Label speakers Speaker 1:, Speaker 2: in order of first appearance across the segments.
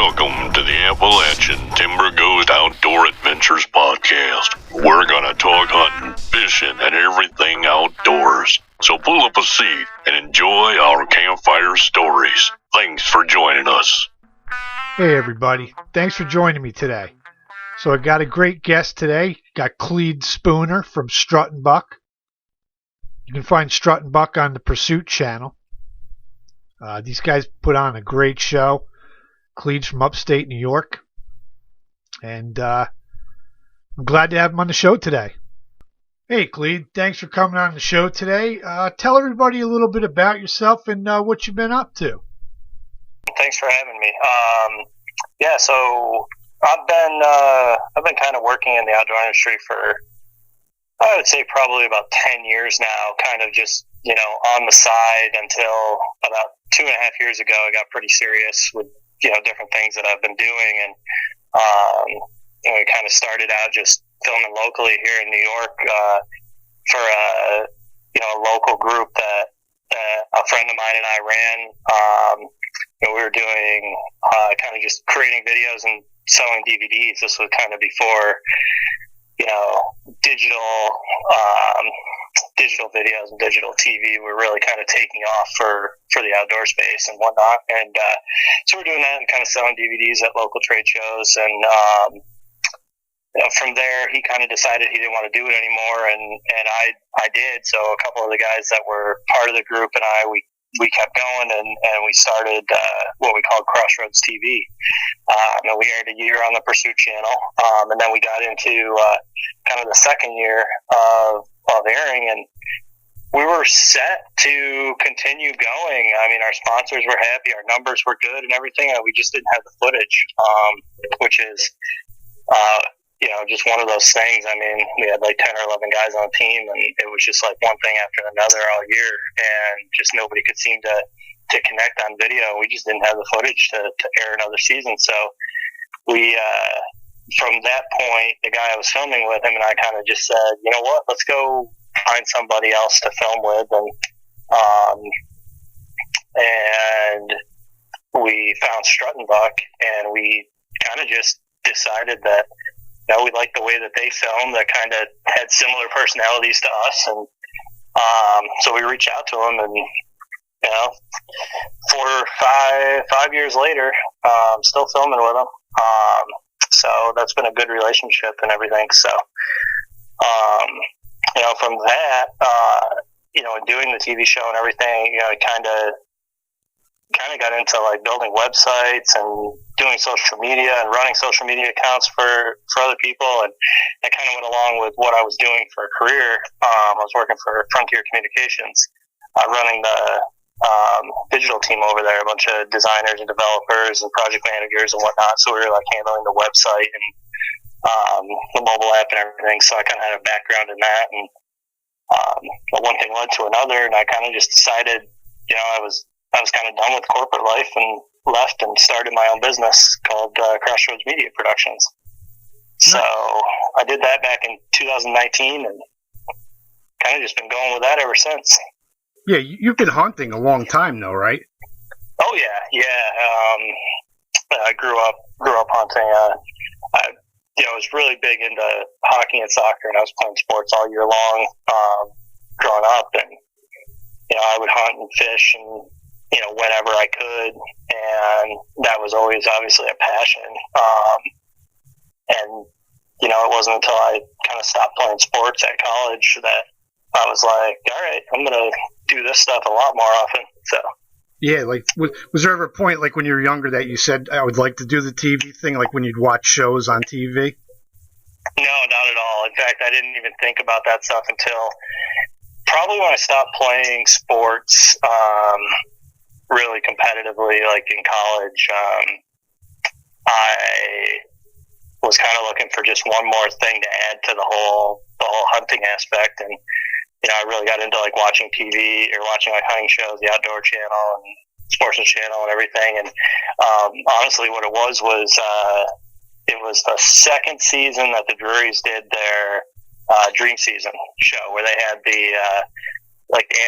Speaker 1: Welcome to the Appalachian Timber Ghost Outdoor Adventures podcast. We're gonna talk hunting, fishing, and everything outdoors. So pull up a seat and enjoy our campfire stories. Thanks for joining us.
Speaker 2: Hey everybody, thanks for joining me today. So I got a great guest today. Got Clede Spooner from Struttinbuck. You can find Struttinbuck on the Pursuit channel. These guys put on a great show. Clede's from upstate New York. And I'm glad to have him on the show today. Hey Clede, thanks for coming on the show today. Tell everybody a little bit about yourself and what you've been up to.
Speaker 3: Thanks for having me. So I've been kind of working in the outdoor industry for, I would say, probably about 10 years now, kind of just, on the side until about 2.5 years ago. I got pretty serious with, different things that I've been doing. And we kind of started out just filming locally here in New York for a local group that a friend of mine and I ran. We were doing kind of just creating videos and selling DVDs. This was kind of before, digital videos and digital TV were really kind of taking off for the outdoor space and whatnot. And so we're doing that and kind of selling DVDs at local trade shows. And from there, he kind of decided he didn't want to do it anymore, and I did. So a couple of the guys that were part of the group and we kept going, and we started what we called Crossroads TV. And we aired a year on the Pursuit channel, and then we got into kind of the second year of airing, and we were set to continue going. I mean, our sponsors were happy, our numbers were good and everything, and we just didn't have the footage, which is just one of those things. I mean, we had like 10 or 11 guys on the team, and it was just like one thing after another all year, and just nobody could seem to connect on video. We just didn't have the footage to air another season. So we, from that point, the guy I was filming with, him and I kind of just said, you know what, let's go find somebody else to film with. And we found Struttinbuck, and we kind of just decided that, we liked the way that they filmed, that kind of had similar personalities to us. And so we reached out to them, and, 4 or 5 years later, still filming with them. So that's been a good relationship and everything. So, from that, doing the TV show and everything, it kind of got into like building websites and doing social media and running social media accounts for other people, and that kind of went along with what I was doing for a career. I was working for Frontier Communications, running the digital team over there, a bunch of designers and developers and project managers and whatnot. So we were like handling the website and the mobile app and everything. So I kind of had a background in that, and one thing led to another, and I kind of just decided, I was kind of done with corporate life and left and started my own business called Crossroads Media Productions. So I did that back in 2019, and kind of just been going with that ever since.
Speaker 4: Yeah, you've been hunting a long time though, right?
Speaker 3: Oh yeah. I grew up hunting. I was really big into hockey and soccer, and I was playing sports all year long growing up, and I would hunt and fish and whenever I could, and that was always obviously a passion. And it wasn't until I kind of stopped playing sports at college that I was like, all right, I'm gonna do this stuff a lot more often. So
Speaker 4: yeah, like was there ever a point, like when you were younger, that you said, I would like to do the TV thing, like when you'd watch shows on TV?
Speaker 3: No, not at all. In fact, I didn't even think about that stuff until probably when I stopped playing sports really competitively, like in college. I was kind of looking for just one more thing to add to the whole hunting aspect, and I really got into like watching TV or watching like hunting shows, the Outdoor Channel and Sportsman Channel and everything. And honestly, what it was it was the second season that the Drurys did their Dream Season show, where they had the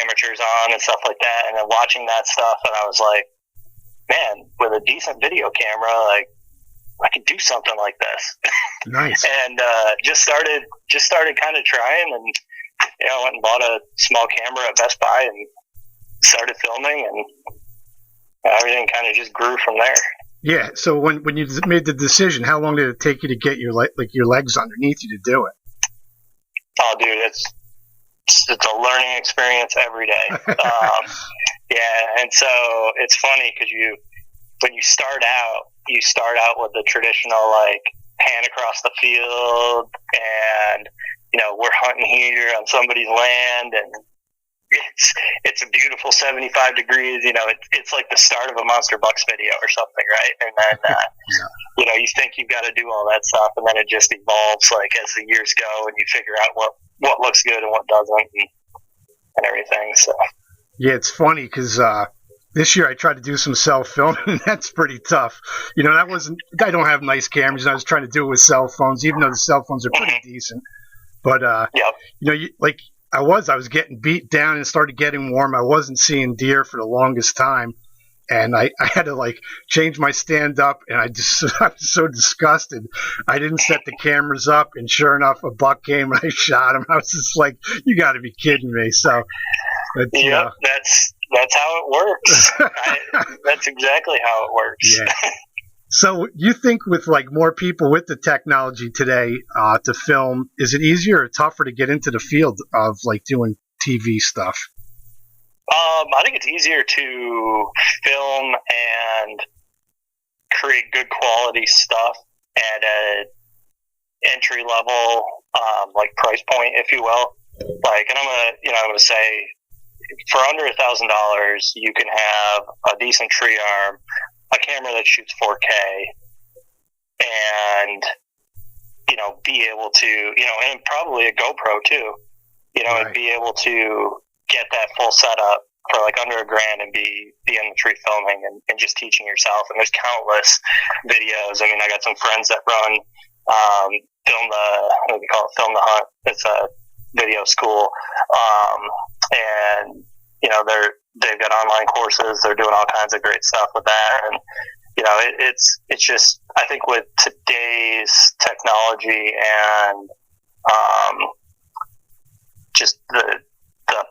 Speaker 3: amateurs on and stuff like that. And then watching that stuff, and I was like, man, with a decent video camera, like I could do something like this.
Speaker 4: Nice.
Speaker 3: And just started kind of trying, and went and bought a small camera at Best Buy and started filming, and everything kind of just grew from there.
Speaker 4: Yeah. So when you made the decision, how long did it take you to get your legs underneath you to do it?
Speaker 3: Oh, dude, it's a learning experience every day. And so it's funny because when you start out with the traditional like pan across the field, and we're hunting here on somebody's land, and it's a beautiful 75 degrees. It's like the start of a Monster Bucks video or something, right? And then you think you've got to do all that stuff, and then it just evolves like as the years go, and you figure out what looks good and what doesn't, and everything. So
Speaker 4: yeah, it's funny because this year I tried to do some self-filming, and that's pretty tough. I don't have nice cameras, and I was trying to do it with cell phones, even though the cell phones are pretty decent. But I was getting beat down and started getting warm. I wasn't seeing deer for the longest time, and I had to change my stand up, and I was so disgusted. I didn't set the cameras up, and sure enough, a buck came and I shot him. I was just like, "You got to be kidding me!" So,
Speaker 3: that's how it works. That's exactly how it works.
Speaker 4: Yeah. So you think with more people with the technology today to film, is it easier or tougher to get into the field of doing TV stuff?
Speaker 3: I think it's easier to film and create good quality stuff at a entry level price point, if you will. And I'm gonna say, for under $1,000, you can have a decent tree arm, a camera that shoots 4K, and be able to and probably a GoPro too,
Speaker 4: right.
Speaker 3: And be able to get that full setup for under $1,000 and be in the tree filming and just teaching yourself. And there's countless videos. I mean, I got some friends that run Film the Hunt. It's a video school, and they've got online courses. They're doing all kinds of great stuff with that, and it's just, I think with today's technology and just the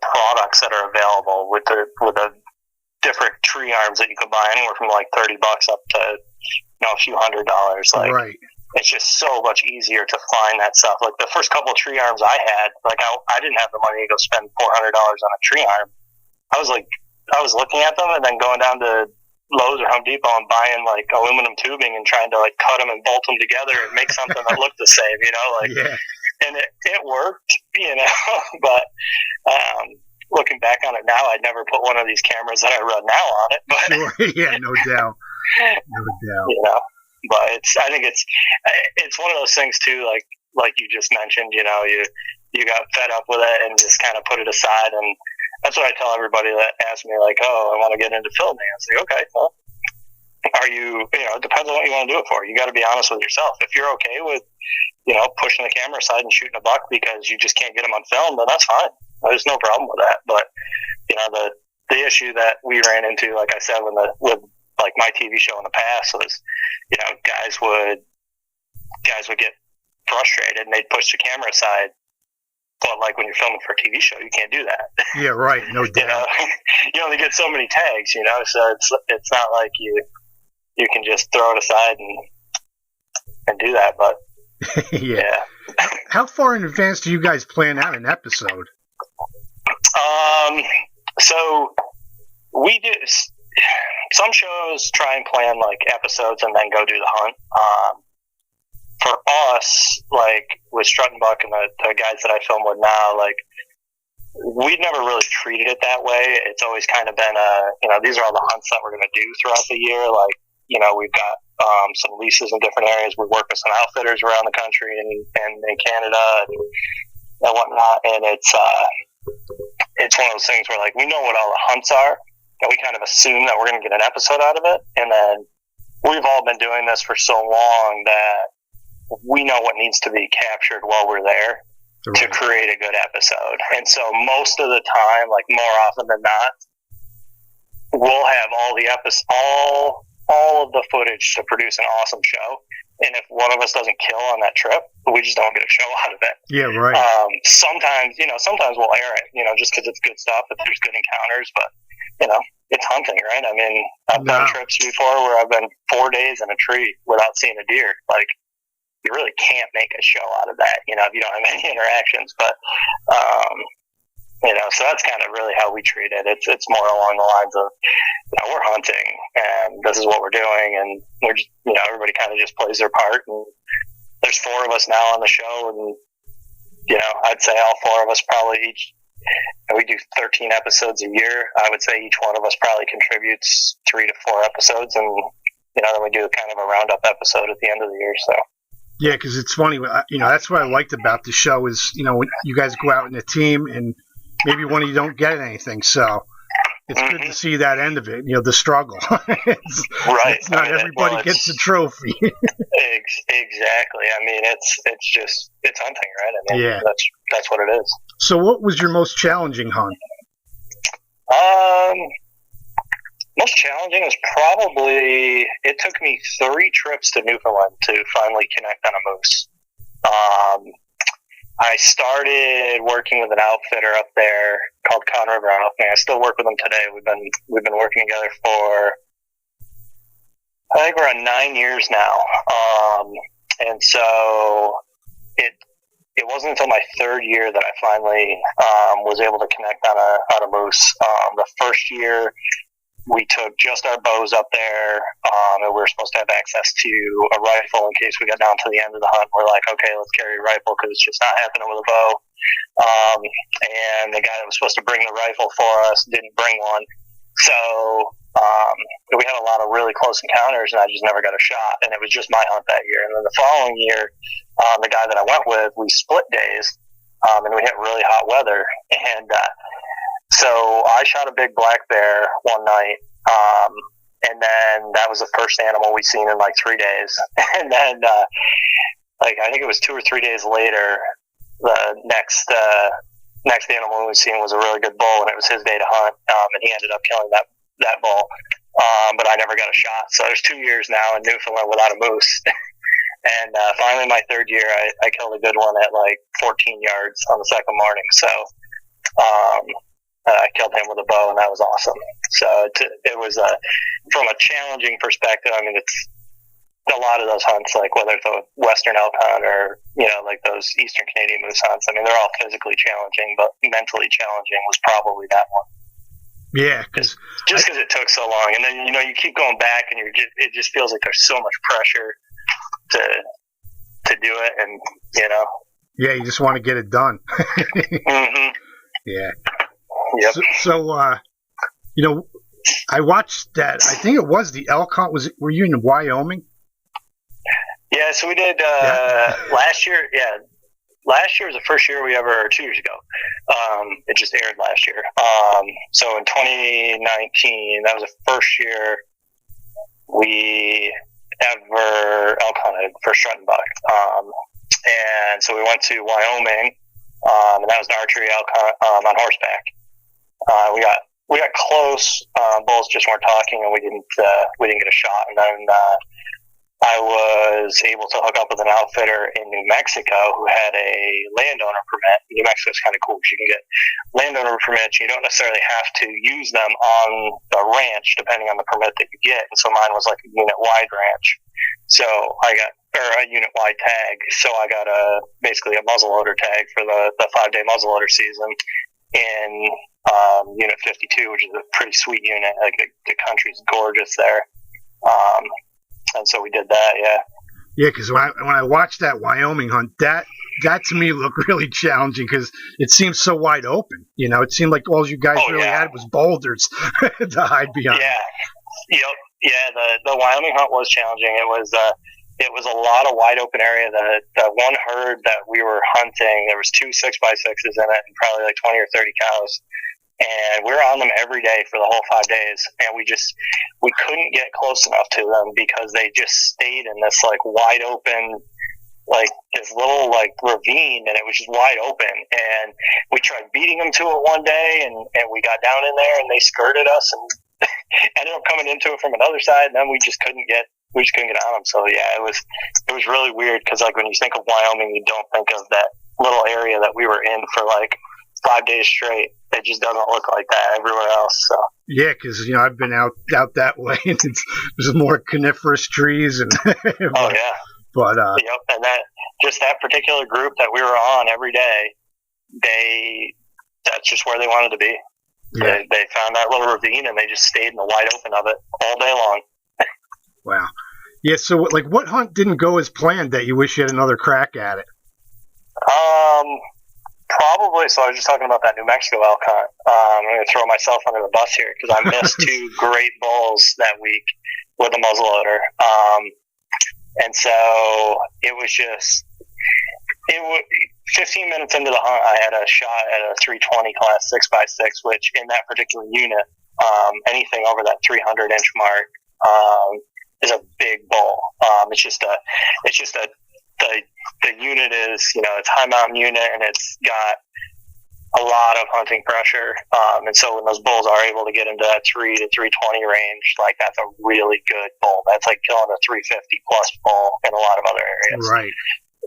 Speaker 3: products that are available with the different tree arms that you can buy anywhere from $30 up to a few $100.
Speaker 4: Right.
Speaker 3: It's just so much easier to find that stuff. The first couple of tree arms I had, I didn't have the money to go spend $400 on a tree arm. I was looking at them and then going down to Lowe's or Home Depot and buying aluminum tubing and trying to cut them and bolt them together and make something that looked the same,
Speaker 4: Yeah.
Speaker 3: And it worked, but looking back on it now, I'd never put one of these cameras that I run now on it. But
Speaker 4: sure. Yeah, no doubt.
Speaker 3: But I think it's one of those things too, like you just mentioned, you got fed up with it and just kind of put it aside. And that's what I tell everybody that asks me, oh, I want to get into filming. I say, okay, well, are you, it depends on what you want to do it for. You got to be honest with yourself. If you're okay with, pushing the camera aside and shooting a buck because you just can't get them on film, then that's fine. There's no problem with that. But, the issue that we ran into, like I said, with my TV show in the past was, guys would get frustrated and they'd push the camera aside. But when you're filming for a TV show, you can't do that.
Speaker 4: Yeah, right. No doubt.
Speaker 3: You only get so many tags, so it's not like you can just throw it aside and do that. But
Speaker 4: yeah. How far in advance do you guys plan out an episode?
Speaker 3: So we do. Some shows try and plan episodes and then go do the hunt. For us, with Struttinbuck and the guys that I film with now, we've never really treated it that way. It's always kind of been these are all the hunts that we're going to do throughout the year. We've got some leases in different areas. We work with some outfitters around the country and in Canada and whatnot. And it's one of those things where we know what all the hunts are, and we kind of assume that we're going to get an episode out of it. And then we've all been doing this for so long that we know what needs to be captured while we're there to create a good episode. And so most of the time, more often than not, we'll have all the all of the footage to produce an awesome show. And if one of us doesn't kill on that trip, we just don't get a show out of it.
Speaker 4: Yeah, right.
Speaker 3: Sometimes we'll air it, just because it's good stuff, if there's good encounters, but, it's hunting, right? I mean, I've done trips before where I've been 4 days in a tree without seeing a deer. Like, you really can't make a show out of that, if you don't have any interactions. But, so that's kind of really how we treat it. It's more along the lines of, we're hunting, and this is what we're doing, and we're just, everybody kind of just plays their part. And there's 4 of us now on the show, and, I'd say all 4 of us probably each, we do 13 episodes a year. I would say each one of us probably contributes 3 to 4 episodes, and, then we do kind of a roundup episode at the end of the year, so.
Speaker 4: Yeah, because it's funny, that's what I liked about the show is, when you guys go out in a team and maybe one of you don't get anything, so it's good to see that end of it, the struggle. It's not everybody gets a trophy.
Speaker 3: Exactly. I mean, it's hunting, right? I mean,
Speaker 4: yeah.
Speaker 3: That's what it is.
Speaker 4: So what was your most challenging hunt?
Speaker 3: Most challenging was probably, it took me 3 trips to Newfoundland to finally connect on a moose. I started working with an outfitter up there called Conroe Outfitting. I still work with them today. We've been working together for, I think we're on 9 years now. And so it wasn't until my 3rd year that I finally was able to connect on a moose. The first year we took just our bows up there, and we were supposed to have access to a rifle in case we got down to the end of the hunt. We're like, okay, let's carry a rifle because it's just not happening with a bow. And the guy that was supposed to bring the rifle for us didn't bring one. So we had a lot of really close encounters, and I just never got a shot. And it was just my hunt that year. And then the following year, the guy that I went with, we split days, and we hit really hot weather. And so I shot a big black bear one night, and then that was the first animal we'd seen in like 3 days. And then, I think it was 2 or 3 days later, the next animal we seen was a really good bull, and it was his day to hunt, and he ended up killing that bull. But I never got a shot. So there's 2 years now in Newfoundland without a moose. And finally, my 3rd year, I killed a good one at like 14 yards on the second morning. So I killed him with a bow, and that was awesome. So it was from a challenging perspective. I mean, it's a lot of those hunts, like whether it's a Western elk hunt or like those Eastern Canadian moose hunts. I mean, they're all physically challenging, but mentally challenging was probably that one.
Speaker 4: Yeah,
Speaker 3: just because it took so long, and then you keep going back, and it just feels like there's so much pressure to do it, and
Speaker 4: Yeah, you just want to get it done.
Speaker 3: Mm-hmm.
Speaker 4: Yeah.
Speaker 3: Yep.
Speaker 4: So I watched that. I think it was the elk hunt. Were you in Wyoming?
Speaker 3: Yeah, so we did last year. Yeah, last year was the first year we ever. 2 years ago, it just aired last year. So in 2019, that was the first year we ever elk hunted for Struttinbuck. And so we went to Wyoming, and that was an archery elk hunt on horseback. We got close. Bulls just weren't talking, and we didn't get a shot. And then I was able to hook up with an outfitter in New Mexico who had a landowner permit. New Mexico's kind of cool because you can get landowner permits. You don't necessarily have to use them on the ranch, depending on the permit that you get. And so mine was like a unit-wide ranch. So I got a unit-wide tag. So I got basically a muzzleloader tag for the 5-day muzzleloader season in Unit 52, which is a pretty sweet unit. Like the country's gorgeous there. And so we did that, yeah.
Speaker 4: Yeah, because when I watched that Wyoming hunt, that to me looked really challenging because it seemed so wide open. It seemed like all you guys had was boulders to hide behind.
Speaker 3: Yeah, yeah. The Wyoming hunt was challenging. It was a lot of wide open area. The one herd that we were hunting, there was 2 6x6s in it, and probably like 20 or 30 cows. And we were on them every day for the whole 5 days, and we couldn't get close enough to them because they just stayed in this like wide open, like this little like ravine, and it was just wide open. And we tried beating them to it one day, and we got down in there, and they skirted us, and ended up coming into it from another side, and then we just couldn't get on them. So yeah, it was really weird because like when you think of Wyoming, you don't think of that little area that we were in for like 5 days straight. It just doesn't look like that everywhere else. So
Speaker 4: yeah, because I've been out that way, and there's more coniferous trees and
Speaker 3: oh yeah,
Speaker 4: but
Speaker 3: yep, and that particular group that we were on every day, that's just where they wanted to be.
Speaker 4: Yeah.
Speaker 3: They found that little ravine and they just stayed in the wide open of it all day long.
Speaker 4: Wow. Yeah, so like what hunt didn't go as planned that you wish you had another crack at it?
Speaker 3: Probably, so I was just talking about that New Mexico elk hunt. I'm going to throw myself under the bus here because I missed 2 great bulls that week with a muzzleloader. And so it was 15 minutes into the hunt, I had a shot at a 320 class 6x6, which in that particular unit, anything over that 300-inch mark is a big bull. The unit is, it's high mountain unit and it's got a lot of hunting pressure. And so when those bulls are able to get into that 3 to 320 range, like that's a really good bull. That's like killing a 350 plus bull in a lot of other areas.
Speaker 4: Right.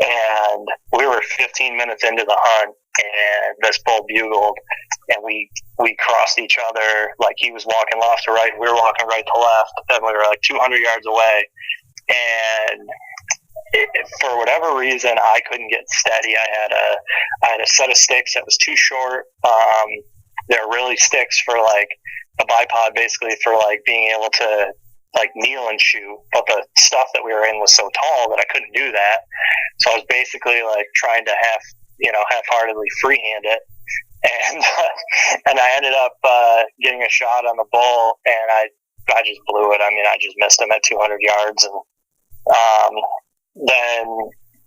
Speaker 3: And we were 15 minutes into the hunt and this bull bugled and we crossed each other. Like he was walking left to right, we were walking right to left, and we were like 200 yards away. And for whatever reason, I couldn't get steady. I had a set of sticks that was too short. They're really sticks for like a bipod, basically for like being able to like kneel and shoot. But the stuff that we were in was so tall that I couldn't do that. So I was basically like trying to half-heartedly freehand it. And I ended up getting a shot on the bull, and I just blew it. I mean, I just missed him at 200 yards, and then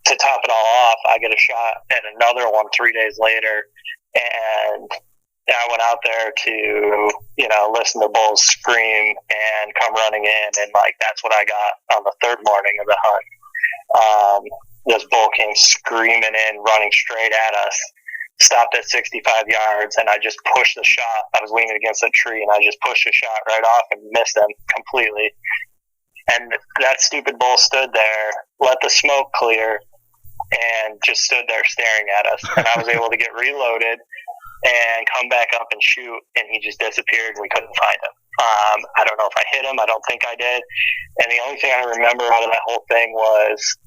Speaker 3: to top it all off, I get a shot at another one 3 days later, and I went out there to, listen to bulls scream and come running in, and like that's what I got on the third morning of the hunt. This bull came screaming in, running straight at us, stopped at 65 yards, and I just pushed the shot. I was leaning against a tree, and I just pushed the shot right off and missed him completely. And that stupid bull stood there, let the smoke clear, and just stood there staring at us. And I was able to get reloaded and come back up and shoot, and he just disappeared, and we couldn't find him. I don't know if I hit him. I don't think I did. And the only thing I remember out of that whole thing was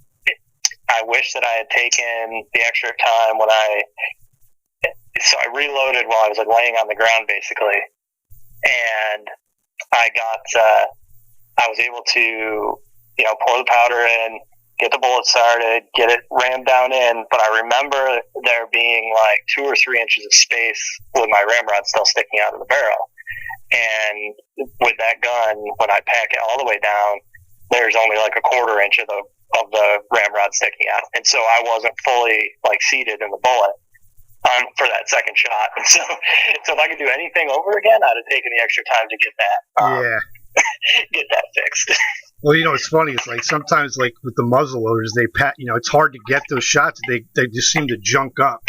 Speaker 3: I wish that I had taken the extra time so I reloaded while I was like laying on the ground, basically. And I was able to, pour the powder in, get the bullet started, get it rammed down in. But I remember there being like 2 or 3 inches of space with my ramrod still sticking out of the barrel. And with that gun, when I pack it all the way down, there's only like a 1/4 inch of the ramrod sticking out. And so I wasn't fully like seated in the bullet for that second shot. And so if I could do anything over again, I'd have taken the extra time to get that. Get that fixed.
Speaker 4: Well, it's funny. It's like sometimes, like with the muzzle loaders, it's hard to get those shots. They just seem to junk up.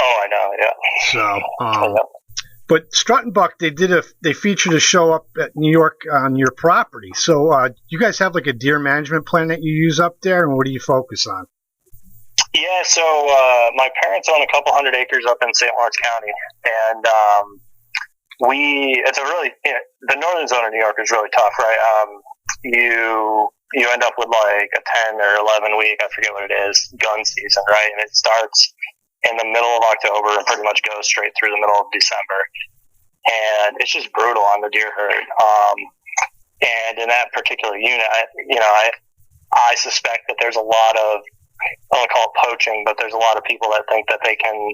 Speaker 3: Oh, I know. Yeah.
Speaker 4: So, but Struttinbuck, they featured a show up at New York on your property. So, you guys have like a deer management plan that you use up there, and what do you focus on?
Speaker 3: Yeah, so my parents own a couple 100 acres up in St. Lawrence County, and it's a really, the northern zone of New York is really tough, right? You end up with like a 10 or 11 week, I forget what it is, gun season, right? And it starts in the middle of October and pretty much goes straight through the middle of December. And it's just brutal on the deer herd. And in that particular unit, I suspect that there's a lot of, I don't call it poaching, but there's a lot of people that think that they can,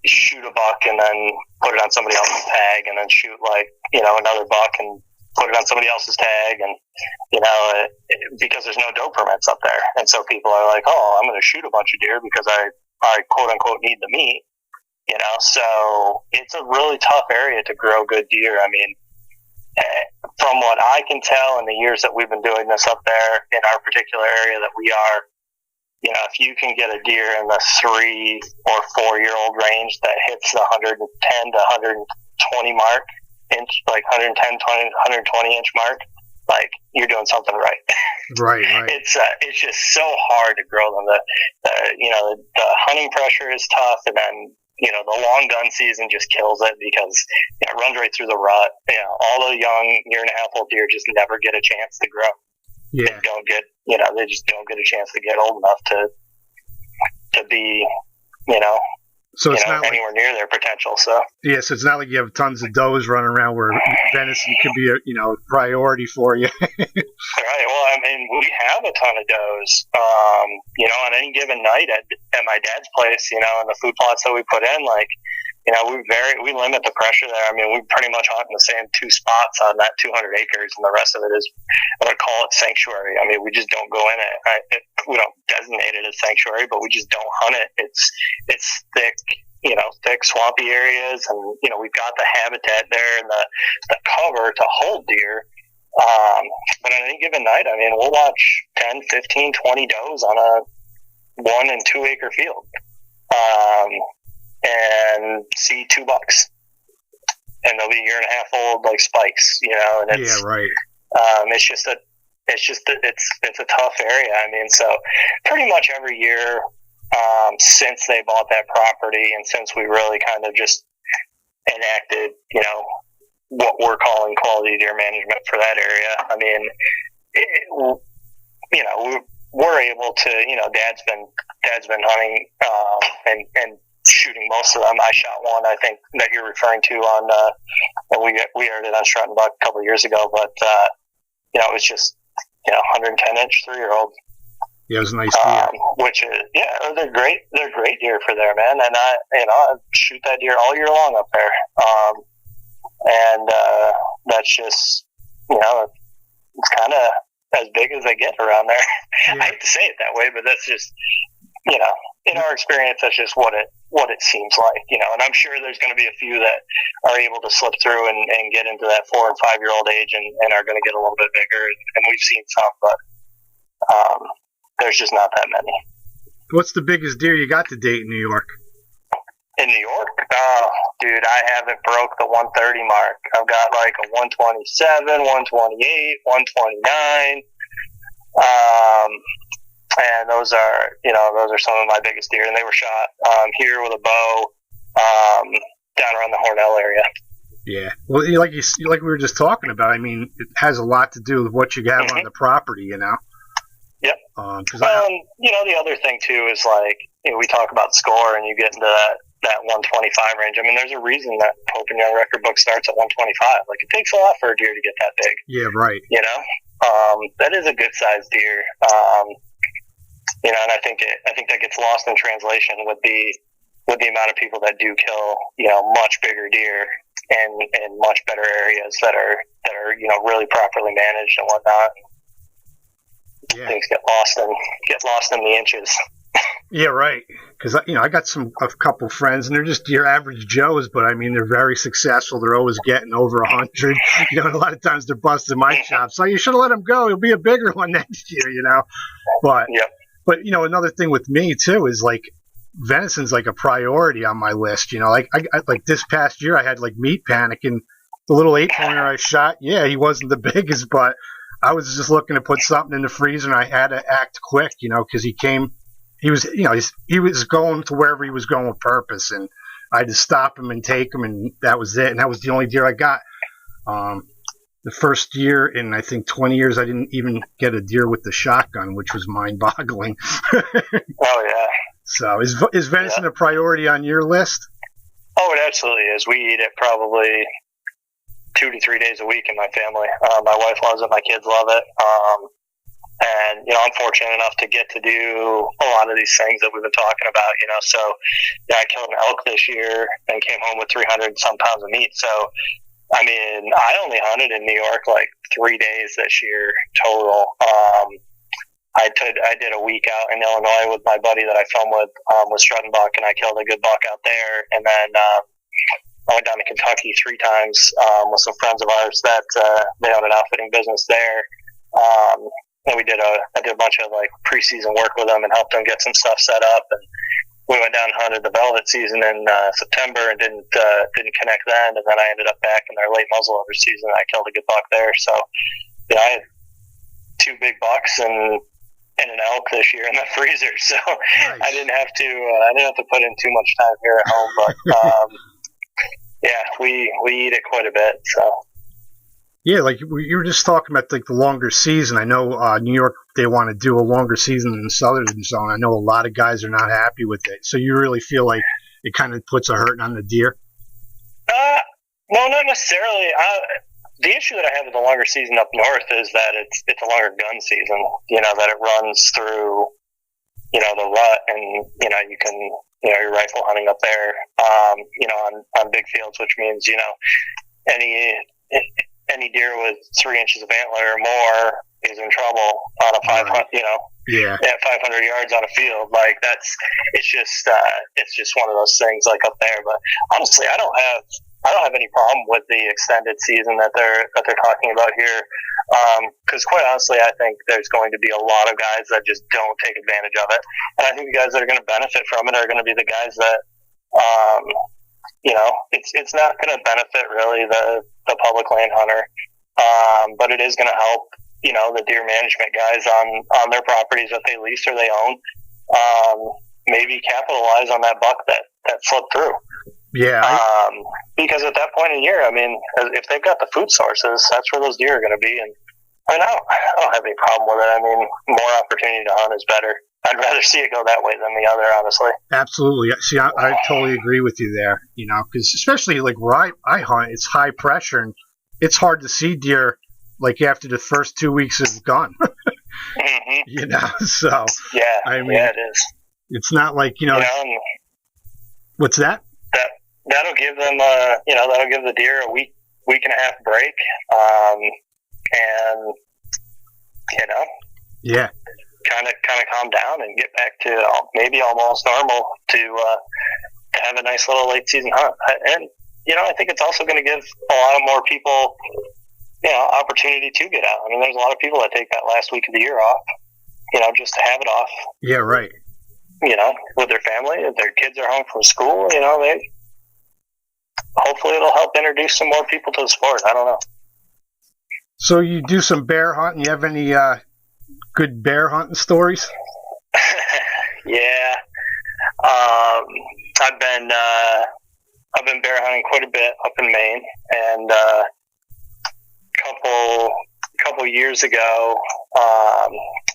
Speaker 3: shoot a buck and then put it on somebody else's tag, and then shoot another buck and put it on somebody else's tag, and because there's no doe permits up there, and so people are like, oh, I'm going to shoot a bunch of deer because I quote unquote need the meat, So it's a really tough area to grow good deer. I mean, from what I can tell in the years that we've been doing this up there in our particular area that we are, if you can get a deer in the 3 or 4 year old range that hits the 110 to 120 mark, inch, like 120 inch mark, like you're doing something right.
Speaker 4: Right.
Speaker 3: It's just so hard to grow them. The hunting pressure is tough, and then the long gun season just kills it because it runs right through the rut. All the young year-and-a-half-old deer just never get a chance to grow.
Speaker 4: Yeah.
Speaker 3: They just don't get a chance to get old enough to be,
Speaker 4: so it's not
Speaker 3: anywhere near their potential. So
Speaker 4: yeah, so it's not like you have tons of does running around where venison could be a priority for you.
Speaker 3: Right. Well, I mean, we have a ton of does. On any given night at my dad's place, and the food plots that we put in, we limit the pressure there. I mean, we pretty much hunt in the same two spots on that 200 acres, and the rest of it is, I would call it sanctuary. I mean, we just don't go in it. We don't designate it as sanctuary, but we just don't hunt it. It's thick, thick swampy areas, and we've got the habitat there and the cover to hold deer. But on any given night, I mean, we'll watch 10, 15, 20 does on a 1 and 2 acre field. And see 2 bucks, and they'll be a year-and-a-half-old like spikes, and it's
Speaker 4: yeah, right.
Speaker 3: It's a tough area. I mean, so pretty much every year since they bought that property and since we really kind of just enacted, what we're calling quality deer management for that area. I mean, we're able to, Dad's been hunting and shooting most of them. I shot one, I think, that you're referring to on, and we aired it on Struttinbuck a couple of years ago, but, it was just, 110 inch 3-year-old.
Speaker 4: Yeah, it was a nice deer.
Speaker 3: Which is, they're great. They're great deer for there, man. And I shoot that deer all year long up there. And that's just, it's kind of as big as they get around there.
Speaker 4: Yeah.
Speaker 3: I hate to say it that way, but that's just, in our experience, that's just what it seems like, and I'm sure there's going to be a few that are able to slip through and get into that 4 and 5 year old age and are going to get a little bit bigger. And we've seen some, but there's just not that many.
Speaker 4: What's the biggest deer you got to date in New York?
Speaker 3: In New York? Oh, dude, I haven't broke the 130 mark. I've got like a 127, 128, 129. And those are some of my biggest deer, and they were shot here with a bow down around the Hornell area.
Speaker 4: Yeah, well, like we were just talking about. I mean, it has a lot to do with what you have on the property, Yep.
Speaker 3: The other thing too is we talk about score, and you get into that 125 range. I mean, there's a reason that Pope and Young record book starts at 125. Like, it takes a lot for a deer to get that big.
Speaker 4: Yeah, right.
Speaker 3: That is a good sized deer. And I think that gets lost in translation with the amount of people that do kill, much bigger deer in much better areas that are really properly managed and whatnot.
Speaker 4: Yeah.
Speaker 3: Things get lost in the inches.
Speaker 4: Yeah, right. Because I got a couple friends, and they're just your average Joes, but I mean, they're very successful. They're always getting over 100. And a lot of times they're busting my chops. So you should have let them go. He'll be a bigger one next year, But
Speaker 3: yep.
Speaker 4: But another thing with me too is venison's like a priority on my list. I this past year I had meat panic, and the little 8-pointer I shot. Yeah, he wasn't the biggest, but I was just looking to put something in the freezer, and I had to act quick, because he came. He was, he was going to wherever he was going with purpose, and I had to stop him and take him, and that was it. And that was the only deer I got. The first year in, I think, 20 years, I didn't even get a deer with the shotgun, which was mind-boggling.
Speaker 3: Oh, yeah.
Speaker 4: So is venison a priority on your list?
Speaker 3: Oh, it absolutely is. We eat it probably 2 to 3 days a week in my family. My wife loves it. My kids love it. And, I'm fortunate enough to get to do a lot of these things that we've been talking about, So, I killed an elk this year and came home with 300-some pounds of meat. So, I mean, I only hunted in New York 3 days this year total. I did a week out in Illinois with my buddy that I filmed with Struttinbuck, and I killed a good buck out there. And then I went down to Kentucky 3 times with some friends of ours that they own an outfitting business there. And I did a bunch of preseason work with them and helped them get some stuff set up. And we went down and hunted the velvet season in September and didn't connect then, and then I ended up back in their late muzzleloader season. I killed a good buck there, so I had 2 big bucks and an elk this year in the freezer, so nice. I didn't have to put in too much time here at home, but yeah, we eat it quite a bit, so.
Speaker 4: Yeah, like you were just talking about like the longer season. I know New York, they want to do a longer season than the Southern Zone. I know a lot of guys are not happy with it. So you really feel like it kind of puts a hurting on the deer?
Speaker 3: No, not necessarily. The issue that I have with the longer season up north is that it's a longer gun season. That it runs through, the rut, and you can you're rifle hunting up there, on big fields, which means any deer with 3 inches of antler or more is in trouble on a 500, at 500 yards on a field. Like it's just one of those things like up there. But honestly, I don't have any problem with the extended season that they're talking about here. Because quite honestly, I think there's going to be a lot of guys that just don't take advantage of it. And I think the guys that are going to benefit from it are going to be the guys that, it's not going to benefit really the public land hunter, but it is going to help, the deer management guys on their properties that they lease or they own, maybe capitalize on that buck that slipped through.
Speaker 4: Yeah.
Speaker 3: Because at that point in the year, I mean, if they've got the food sources, that's where those deer are going to be. And I don't have any problem with it. I mean, more opportunity to hunt is better. I'd rather see it go that way than the other, honestly.
Speaker 4: Absolutely. See, I totally agree with you there, because especially like where I hunt, it's high pressure, and it's hard to see deer like after the first 2 weeks is gone.
Speaker 3: Mm-hmm.
Speaker 4: So.
Speaker 3: Yeah,
Speaker 4: I mean,
Speaker 3: it is.
Speaker 4: It's not like, what's that?
Speaker 3: That'll give them, that'll give the deer a week and a half break, and
Speaker 4: yeah,
Speaker 3: kind of calm down and get back to maybe almost normal to have a nice little late season hunt. And I think it's also going to give a lot more people, opportunity to get out. I mean, there's a lot of people that take that last week of the year off, just to have it off.
Speaker 4: Yeah, right.
Speaker 3: With their family, if their kids are home from school, hopefully it'll help introduce some more people to the sport. I don't know.
Speaker 4: So you do some bear hunting. You have any good bear hunting stories?
Speaker 3: Yeah. I've been bear hunting quite a bit up in Maine, and couple years ago,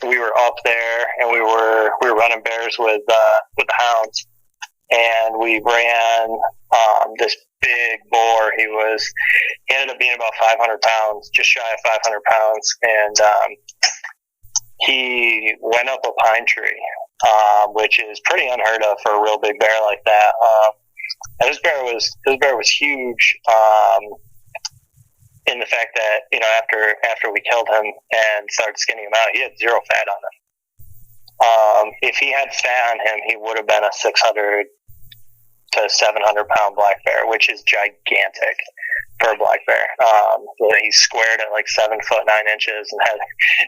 Speaker 3: we were up there and we were running bears with the hounds, and we ran this big boar. He ended up being about 500 pounds, just shy of 500 pounds, and he went up a pine tree, which is pretty unheard of for a real big bear like that. And this bear was huge, in the fact that after we killed him and started skinning him out, he had zero fat on him. If he had fat on him, he would have been a 600 to 700 pound black bear, which is gigantic for a black bear. He's squared at like 7 foot 9 inches, and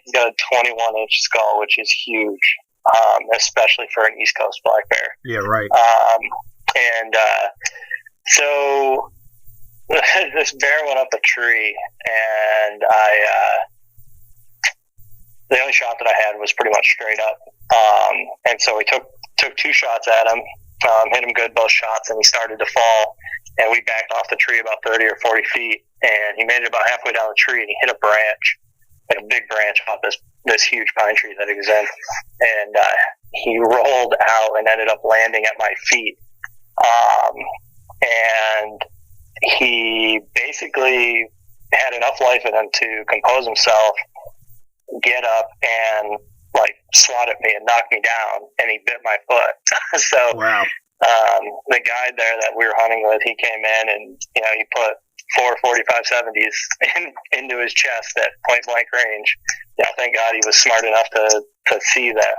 Speaker 3: he's got a 21 inch skull, which is huge, especially for an East Coast black bear.
Speaker 4: Yeah, right.
Speaker 3: So this bear went up a tree, and the only shot that I had was pretty much straight up. And so we took 2 shots at him, hit him good, both shots, and he started to fall. And we backed off the tree about 30 or 40 feet, and he made it about halfway down the tree, and he hit a branch, like a big branch off this huge pine tree that he was in. And he rolled out and ended up landing at my feet. And he basically had enough life in him to compose himself, get up, and like swat at me and knock me down, and he bit my foot. So
Speaker 4: wow.
Speaker 3: The guide there that we were hunting with, he came in and he put 4 45-70s into his chest at point blank range. Thank God he was smart enough to see that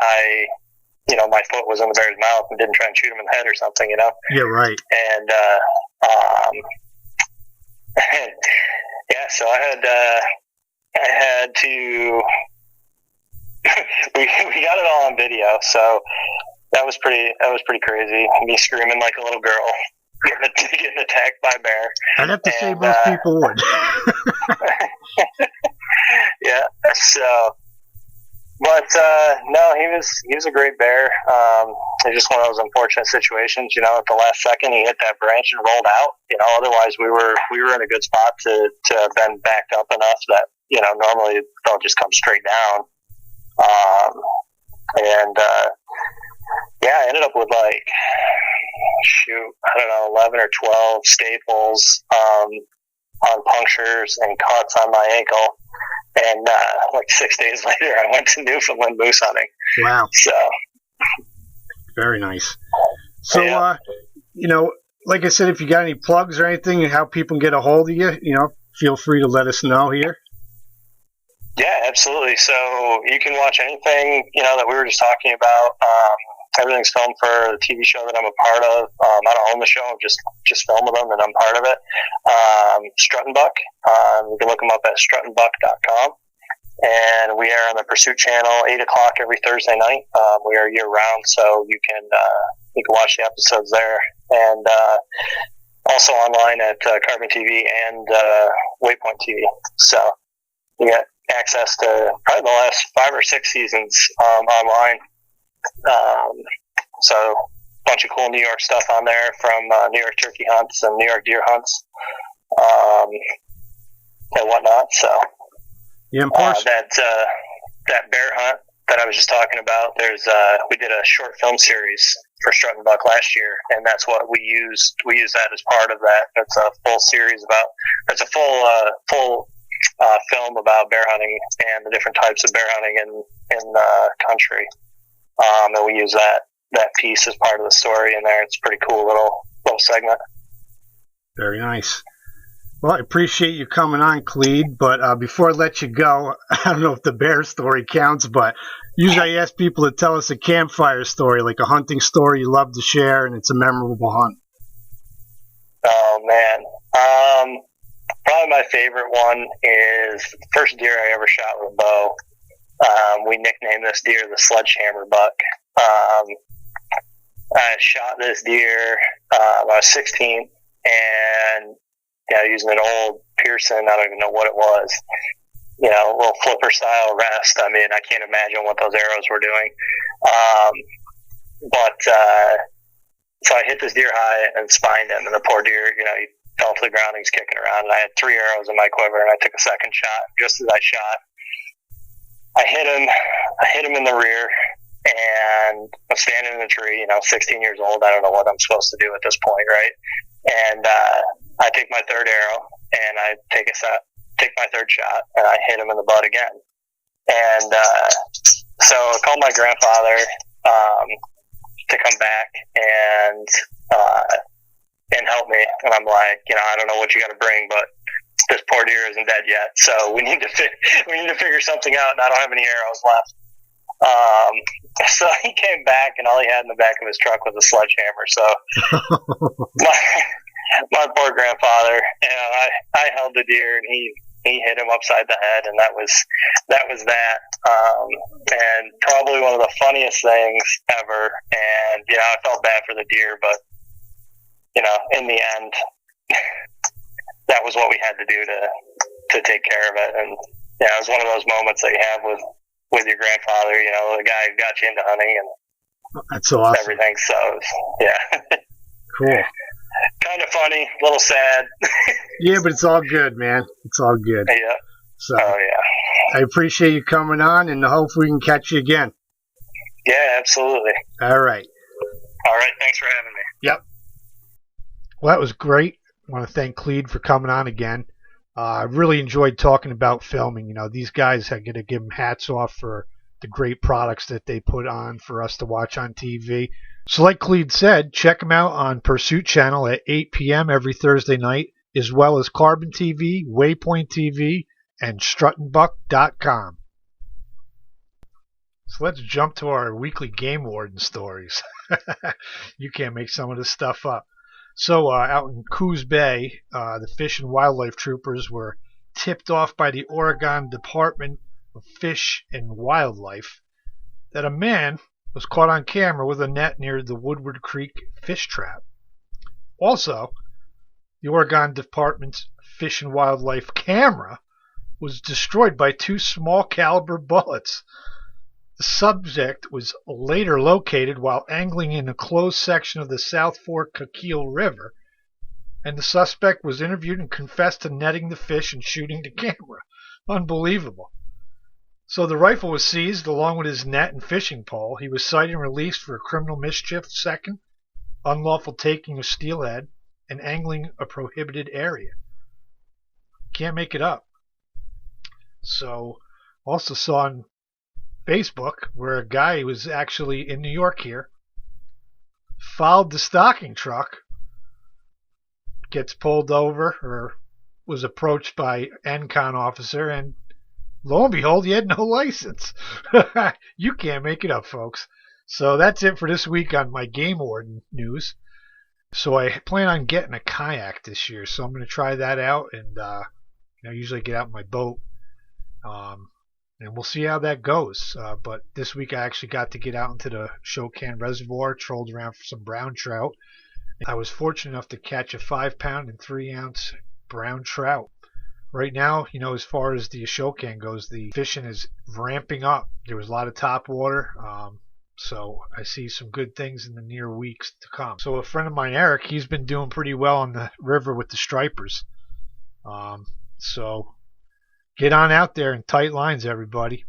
Speaker 3: my foot was in the bear's mouth and didn't try and shoot him in the head or something.
Speaker 4: Yeah, right.
Speaker 3: And so I had to. we got it all on video. So That was pretty crazy. Me screaming like a little girl, getting attacked by a bear.
Speaker 4: I'd have to say most people would.
Speaker 3: Yeah. So, but no, he was a great bear. It's just one of those unfortunate situations. At the last second, he hit that branch and rolled out. Otherwise we were in a good spot to have been backed up enough that normally they'll just come straight down. I ended up with 11 or 12 staples on punctures and cuts on my ankle. And 6 days later, I went to Newfoundland moose hunting.
Speaker 4: Wow.
Speaker 3: So
Speaker 4: very nice. So, like I said, if you got any plugs or anything and how people can get a hold of you, feel free to let us know here.
Speaker 3: Yeah, absolutely. So you can watch anything, that we were just talking about. Everything's filmed for the TV show that I'm a part of. I don't own the show, I'm just filming them, and I'm part of it. Struttinbuck. You can look them up at struttinbuck.com. And we are on the Pursuit channel, 8 o'clock every Thursday night. We are year round, so you can watch the episodes there. And also online at Carbon TV and Waypoint TV. So you get access to probably the last 5 or 6 seasons online. So a bunch of cool New York stuff on there from New York turkey hunts and New York deer hunts and whatnot. So that bear hunt that I was just talking about, we did a short film series for Struttinbuck last year, and that's what we used. We use that as part of that. It's a full series it's a full film about bear hunting and the different types of bear hunting in the country. And we use that piece as part of the story in there. It's a pretty cool little segment.
Speaker 4: Very nice. Well, I appreciate you coming on, Clede, but before I let you go, I don't know if the bear story counts, but usually I ask people to tell us a campfire story, like a hunting story you love to share, and it's a memorable hunt.
Speaker 3: Oh, man. Probably my favorite one is the first deer I ever shot with a bow. We nicknamed this deer the sledgehammer buck. I shot this deer when I was 16, and using an old Pearson, I don't even know what it was, a little flipper style rest. I mean, I can't imagine what those arrows were doing. So I hit this deer high and spined him, and the poor deer, he fell to the ground. He was kicking around, and I had 3 arrows in my quiver, and I took a second shot. Just as I shot, I hit him in the rear, and I'm standing in a tree, 16 years old. I don't know what I'm supposed to do at this point, right? And I take my third arrow, and I take my third shot, and I hit him in the butt again. And so I called my grandfather to come back and help me. And I'm like, I don't know what you got to bring, but this poor deer isn't dead yet, so we need to figure something out, and I don't have any arrows left. So he came back, and all he had in the back of his truck was a sledgehammer. So my poor grandfather, I held the deer, and he hit him upside the head, and that was that. And probably one of the funniest things ever. And I felt bad for the deer, but in the end, that was what we had to do to take care of it. And it was one of those moments that you have with your grandfather, the guy who got you into hunting and
Speaker 4: that's so awesome.
Speaker 3: Everything. So yeah,
Speaker 4: cool.
Speaker 3: Kind of funny, a little sad.
Speaker 4: Yeah, but it's all good, man. It's all good.
Speaker 3: Yeah.
Speaker 4: So
Speaker 3: yeah.
Speaker 4: I appreciate you coming on, and hopefully we can catch you again.
Speaker 3: Yeah, absolutely.
Speaker 4: All right.
Speaker 3: Thanks for having me.
Speaker 4: Yep.
Speaker 2: Well, that was great. I want to thank Clede for coming on again. I really enjoyed talking about filming. These guys, I got to give them hats off for the great products that they put on for us to watch on TV. So like Clede said, check them out on Pursuit Channel at 8 p.m. every Thursday night, as well as Carbon TV, Waypoint TV, and Struttinbuck.com. So let's jump to our weekly game warden stories. You can't make some of this stuff up. So out in Coos Bay, the Fish and Wildlife Troopers were tipped off by the Oregon Department of Fish and Wildlife that a man was caught on camera with a net near the Woodward Creek fish trap. Also, the Oregon Department's Fish and Wildlife camera was destroyed by 2 small caliber bullets. The subject was later located while angling in a closed section of the South Fork Coquille River, and the suspect was interviewed and confessed to netting the fish and shooting the camera. Unbelievable. So the rifle was seized along with his net and fishing pole. He was cited and released for criminal mischief, second, unlawful taking of steelhead, and angling a prohibited area. Can't make it up. So, also saw on Facebook where a guy was actually in New York here, followed the stocking truck, gets pulled over or was approached by NCON officer, and lo and behold, he had no license. You can't make it up, folks. So that's it for this week on my game warden news. So I plan on getting a kayak this year, so I'm going to try that out, and I usually get out in my boat, and we'll see how that goes. But this week I actually got to get out into the Shokan Reservoir, trolled around for some brown trout. I was fortunate enough to catch a 5-pound and 3-ounce brown trout. Right now, as far as the Shokan goes, the fishing is ramping up. There was a lot of top water, so I see some good things in the near weeks to come. So a friend of mine, Eric, he's been doing pretty well on the river with the stripers. So get on out there in tight lines, everybody.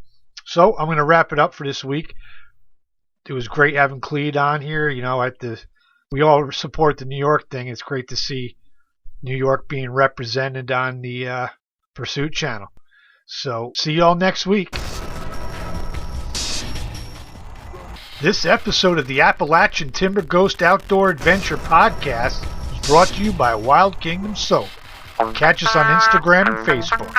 Speaker 2: So I'm going to wrap it up for this week. It was great having Clede on here. We all support the New York thing. It's great to see New York being represented on the Pursuit channel. So see y'all next week. This episode of the Appalachian Timber Ghost Outdoor Adventure Podcast is brought to you by Wild Kingdom Soap. Catch us on Instagram and Facebook.